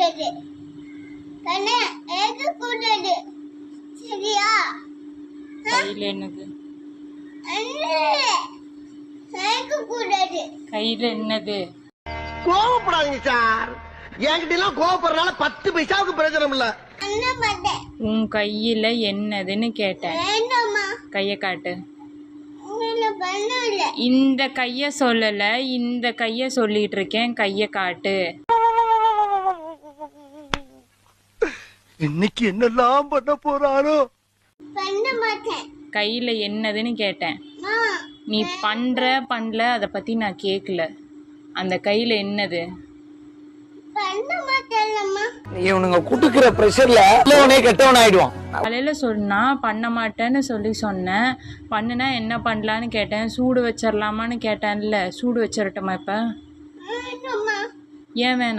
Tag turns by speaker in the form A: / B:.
A: கூடாது. கண்ணே ஏக கூடாது. சரியா?
B: கையில் என்னது?
A: ஏக கூடாது.
B: கையில் என்னது?
C: கோவப்படாதீங்க சார். என்கிட்ட எல்லாம் கோவப்படுறதுனால 10 பைசாவுக்கு பிரயோஜனம் இல்ல.
A: என்ன பண்ண?
B: உன் கையில் என்னதுன்னு கேட்டேன்.
A: வேண்டாமா?
B: கையை காட்டு.
A: உங்களை பண்ணல.
B: இந்த கையை சொல்லலை, இந்த கையை சொல்லிட்டு இருக்கேன். கையை காட்டு.
C: இன்னைக்கு என்னெல்லாம் பண்ண போறாரோ.
A: பண்ண மாட்டேன்.
B: கையில் என்னதுன்னு கேட்டேன்.
A: மா,
B: நீ பண்ணல அதை பற்றி நான் கேட்கல. அந்த கையில் என்னது?
A: பண்ண மாட்டேன்லம்மா.
C: இவனுங்க குடுக்கிற பிரஷர்ல உடனே கெட்டவன் ஆயிடுவான்.
B: காலையில் சொன்னா பண்ண மாட்டேன்னு சொன்னேன். பண்ணுனா என்ன பண்ணலான்னு கேட்டேன். சூடு வச்சிடலாமான்னு கேட்டேன்ல. சூடு வச்சிடட்டுமா இப்போ?
A: வேண்டாம்மா.
B: ஏன் வேணாம்?